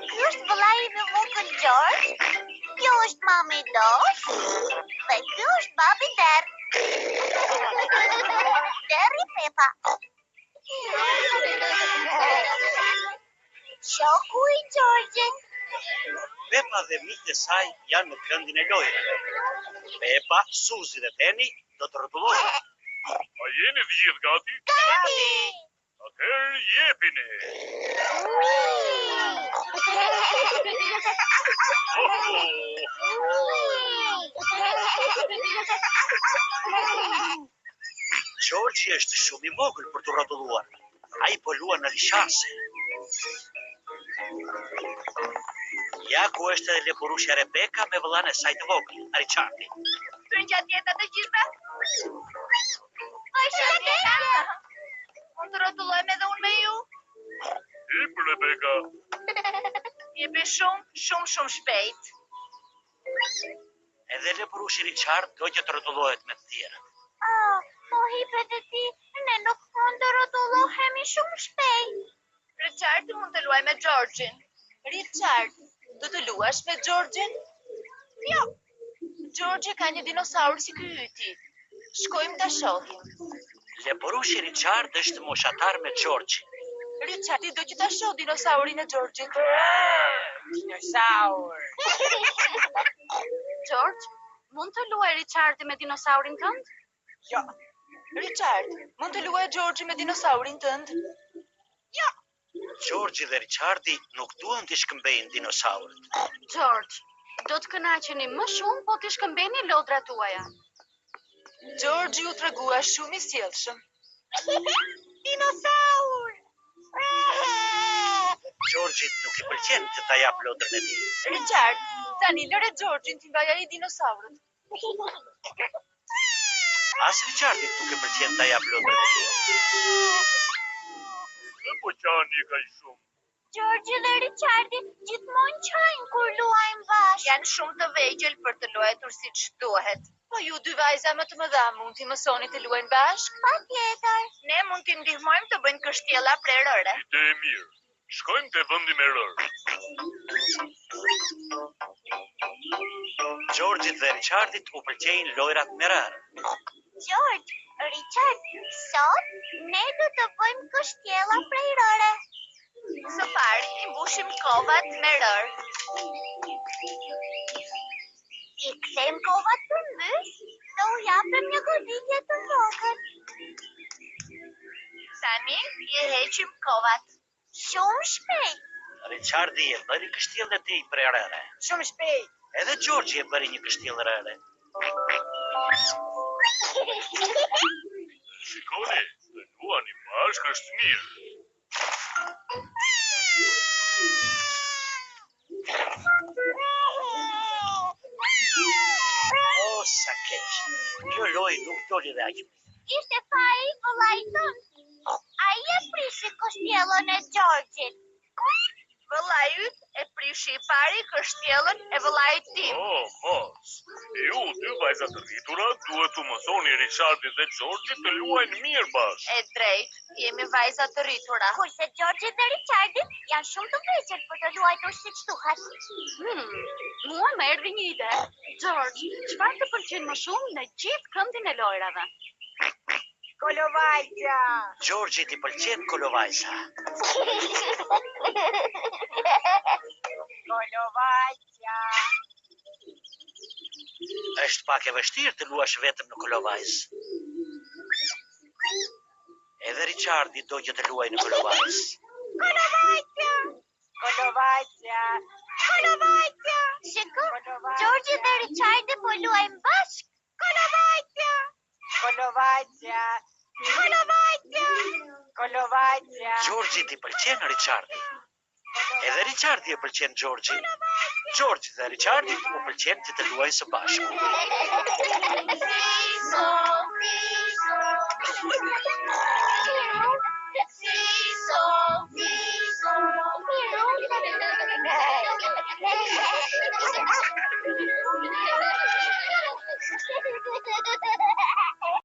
Ky është vëllai i vogël George. Kjo është mami Dosh. Dhe ky është babi Der. Der i Pepa. Shoku i George. Pepa dhe miqtë e saj janë në këndin e lojrave. Pepa, Suzi dhe Penny do të rrotullohen. A jeni të gjithë gati? Gati! Atëherë jepini! Georgi është shumë i vogël për të rrotulluar. Ai po luan në lishase. Ja ku është edhe lepurushja Rebeka me vëllain e saj të vogël, Richardi. Përgjatjeta të gjitha? Përshëndetje! Mund të rrotullojmë edhe unë me ju? Hip, Rebeka! Jepi shumë shpejt. Edhe lepurushi Richard do që të rrotullohet me të tjerët. Po hipet e ti, ne nuk mund të rrotullohemi shumë shpejt. Richard mund të luaj me Georgin. Richard, do të luash me Georgin? Jo. Georgi ka një dinosaur si ky yti. Shkojmë ta shohim. Lepurushi Richard është moshatar me Georgin. Richardi do që ta shoh dinosaurin e Georgit. Dinosaur! George, mund të luaj Richardi me dinosaurin tënd? Jo. Richard, mund të luaj Georgi me dinosaurin tënd? Jo. Georgi dhe Richardi nuk duan të shkëmbejnë dinosaurët. George, do të kënaqeni më shumë po të shkëmbeni lodrat tuaja. Georgi u tregua shumë i sjellshëm. Dinosaur! Georgit nuk i pëlqen të ta jap lodrën e tij. Richard, tani lëre Georgin të mbajë ai dinosaurët. As Richardit nuk i pëlqen ta jap lodrën e tij. Se po qani ka shumë? George dhe Richardi gjithmonë qajnë kur luajnë bashkë. Janë shumë të vegjël për të luajtur siç duhet. Po ju dy vajza më të mëdha mund t'i mësoni të luajnë bashkë? Patjetër. Ne mund t'i ndihmojmë të bëjnë kështjella prerëre. Ide e mirë. Shkojmë te vendi me rër. Georgit dhe Richardit u pëlqejnë lojrat me rër. George, Richard, sot ne do të bëjmë kështjella prerëre. Së pari i mbushim kovat me rër. I kthejmë kovat të mbysh dhe u japim një goditje të vogël. Tani i heqim kovat. Shumë shpejt. Richardi e bëri kështjellën e tij prerëre. Shumë shpejt. Edhe Georgi e bëri një kështjellë rëre. Shikoni, të luani bashkë është mirë. O, sa keq. Kjo lojë nuk doli dhe aq mirë. Ishte fare i vëllait tënd. Ai e prishi kështjellën e Georgit. Vëllai yt e prishi i pari kështjellën e vëllait tim. Mos. Ju, dy vajza të rritura, duhet të mësoni Richardit dhe Georgit të luajnë mirë bashkë. E drejt, jemi vajza të rritura. Kurse George dhe Richardi janë shumë të vegjël për të luajtur siç duhet. Mua më erdhi një ide. George, çfarë të pëlqen më shumë në gjithë këndin e lojrave? Kolovajqa! Georgit i pëlqen kolovajsa. Kolovajqa! Është pak e vështirë të luash vetëm në kolovajs. Edhe Richardi do që të luaj në kolovajs. Kolovajqa! Kolovajqa! Kolovajqa! Shiko, George dhe Richardi po luajnë bashkë. Kolovajqa! Kolovajqa! Kolovajqa! Kolovajqa! Georgit i pëlqen Richardi. Edhe Richardi e pëlqen Georgi. Georgi dhe Richardi u pëlqen që të luajnë së bashku. Fiso, fiso.